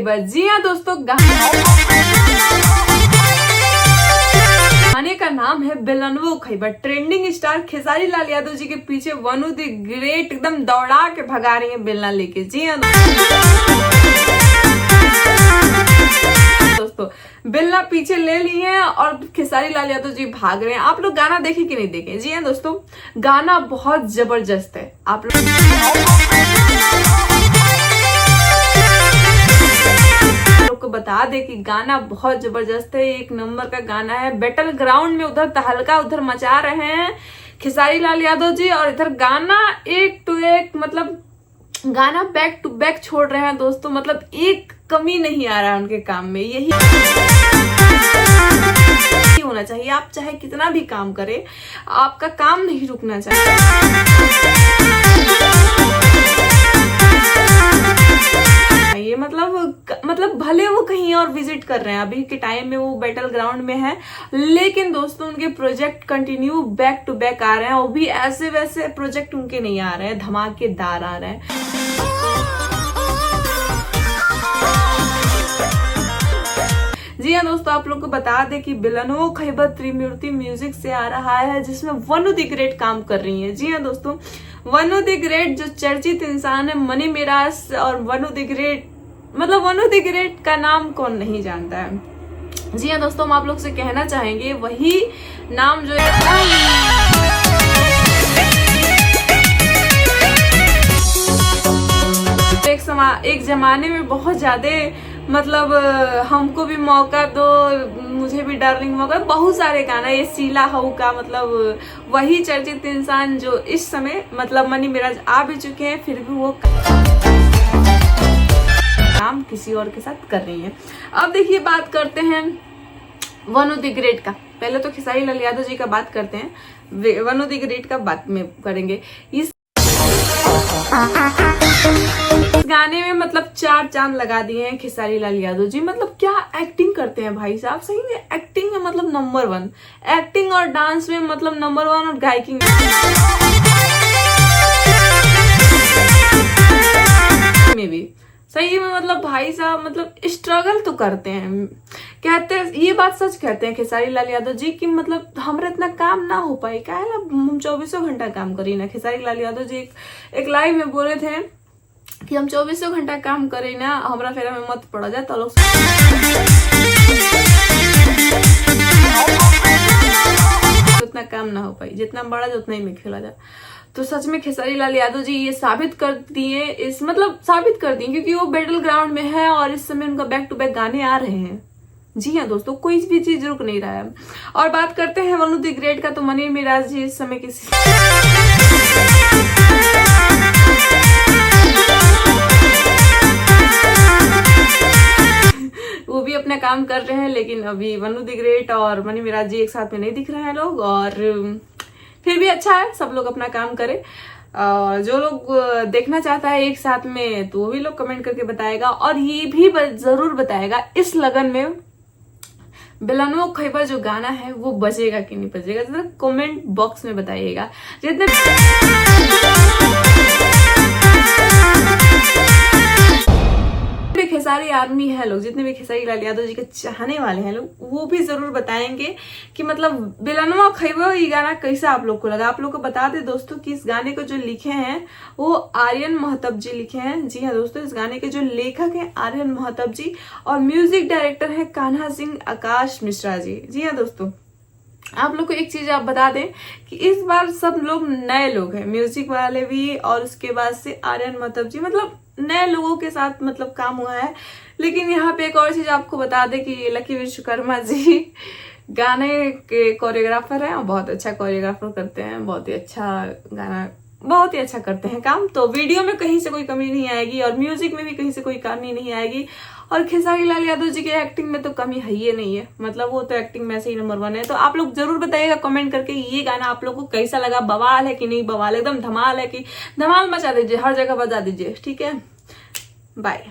खैबर। जी हाँ दोस्तों, गाने का नाम है बेलनवो खैबर। ट्रेंडिंग स्टार खेसारी लाल यादव जी के पीछे वनु द ग्रेट एकदम दौड़ा के भगा रही है बेलना लेके। जी हाँ दोस्तों, बेलना पीछे ले ली है और खेसारी लाल यादव जी भाग रहे हैं। आप लोग गाना देखे कि नहीं देखे? जी हाँ दोस्तों, गाना बहुत जबरदस्त है। आप लोग को बता दे कि गाना बहुत जबरदस्त है, एक नंबर का गाना है। बैटल ग्राउंड में उधर तहलका उधर मचा रहे हैं खेसारी लाल यादव जी, और इधर गाना एक टू एक मतलब गाना बैक टू बैक छोड़ रहे हैं दोस्तों। मतलब एक कमी नहीं आ रहा है उनके काम में। यही होना चाहिए। आप चाहे कितना भी काम करें, आपका काम नहीं रुकना चाहिए। ये मतलब भले वो कहीं और विजिट कर रहे हैं, अभी के टाइम में वो बैटल ग्राउंड में है, लेकिन दोस्तों उनके project continue back to back आ रहे हैं। वो भी ऐसे वैसे प्रोजेक्ट उनके नहीं आ रहे हैं, धमाकेदार आ रहे हैं। जी हाँ दोस्तों, आप लोग को बता दें कि बेलनवो खैबर त्रिमूर्ति म्यूजिक से आ रहा है, जिसमें वनु द ग्रेट काम कर रही है। जी हाँ दोस्तों, वनु द ग्रेट जो चर्चित इंसान है, मनी मिराज, और वनु द ग्रेट मतलब वनु द ग्रेट का नाम कौन नहीं जानता है। जी हाँ दोस्तों, हम आप लोग से कहना चाहेंगे वही नाम जो एक जमाने में बहुत ज्यादा मतलब हमको भी मौका दो, मुझे भी डार्लिंग मौका, बहुत सारे गाना, ये सीला हऊ का मतलब वही चर्चित इंसान जो इस समय मतलब मनी मिराज आ भी चुके हैं, फिर भी वो काम किसी और के साथ कर रही है। अब देखिए, बात करते हैं वनु द ग्रेट का। पहले तो खेसारी लाल यादव जी का बात करते हैं, वनु द ग्रेट का बात में करेंगे। इस गाने में मतलब 4 चांद लगा दिए हैं खेसारी लाल यादव जी। मतलब क्या एक्टिंग करते हैं भाई साहब, सही में एक्टिंग में मतलब नंबर 1, एक्टिंग और डांस में मतलब नंबर 1, और गायकी में भी सही में मतलब भाई साहब मतलब स्ट्रगल तो करते हैं। कहते हैं, ये बात सच कहते हैं खेसारी लाल यादव जी कि मतलब हमारा इतना काम ना हो पाए, क्या है ना, हम 24 घंटा काम करी ना। खेसारी लाल यादव जी एक लाइव में बोले थे कि हम 24 घंटा काम करें ना, हमारा फेरा में मत पड़ा जाए तो लोग उतना काम ना हो पाई, जितना बड़ा जाए उतना ही में खेला जाए। तो सच में खेसारी लाल यादव जी ये साबित कर दिए, साबित कर दिए, क्योंकि वो बैटल ग्राउंड में है और इस समय उनका बैक टू बैक गाने आ रहे हैं। जी हाँ दोस्तों, कोई भी चीज रुक नहीं रहा है। और बात करते हैं वनु द ग्रेट का, तो मनी मिराज जी इस समय किसी वो भी अपना काम कर रहे हैं, लेकिन अभी वनु द ग्रेट और मनी मिराज जी एक साथ में नहीं दिख रहे हैं लोग। और फिर भी अच्छा है, सब लोग अपना काम करें। जो लोग देखना चाहता है एक साथ में, तो वो भी लोग कमेंट करके बताएगा। और ये भी जरूर बताएगा इस लगन में बेलनवो खैबर जो गाना है वो बजेगा कि नहीं बजेगा, जरा कमेंट बॉक्स में बताइएगा। जितने खेसारी आर्मी है लोग, जितने भी खेसारी लाल यादव जी के चाहने वाले हैं लोग, वो भी जरूर बताएंगे कि मतलब बेलनवो खैबर ये गाना कैसा आप लोग को लगा। आप लोग को बता दे दोस्तों कि इस गाने को जो लिखे हैं वो आर्यन महताब जी लिखे हैं। जी हाँ दोस्तों, इस गाने के जो लेखक हैं आर्यन महताब जी, और म्यूजिक डायरेक्टर है कान्हा सिंह आकाश मिश्रा जी। जी हाँ दोस्तों, आप लोग को एक चीज आप बता दें कि इस बार सब लोग नए लोग हैं, म्यूजिक वाले भी, और उसके बाद से आर्यन महताब जी, मतलब नए लोगों के साथ मतलब काम हुआ है। लेकिन यहाँ पे एक और चीज आपको बता दें कि लकी विश्वकर्मा जी गाने के कोरियोग्राफर हैं, और बहुत अच्छा कोरियोग्राफर करते हैं, बहुत ही अच्छा गाना, बहुत ही अच्छा करते हैं काम। तो वीडियो में कहीं से कोई कमी नहीं आएगी, और म्यूजिक में भी कहीं से कोई कमी नहीं आएगी। और खेसारी लाल यादव जी की एक्टिंग में तो कमी है ही नहीं है, मतलब वो तो एक्टिंग में से ही नंबर 1 है। तो आप लोग जरूर बताइएगा कमेंट करके ये गाना आप लोग को कैसा लगा, बवाल है कि नहीं बवाल, एकदम धमाल है कि धमाल मचा दीजिए, हर जगह बजा दीजिए। ठीक है, बाय।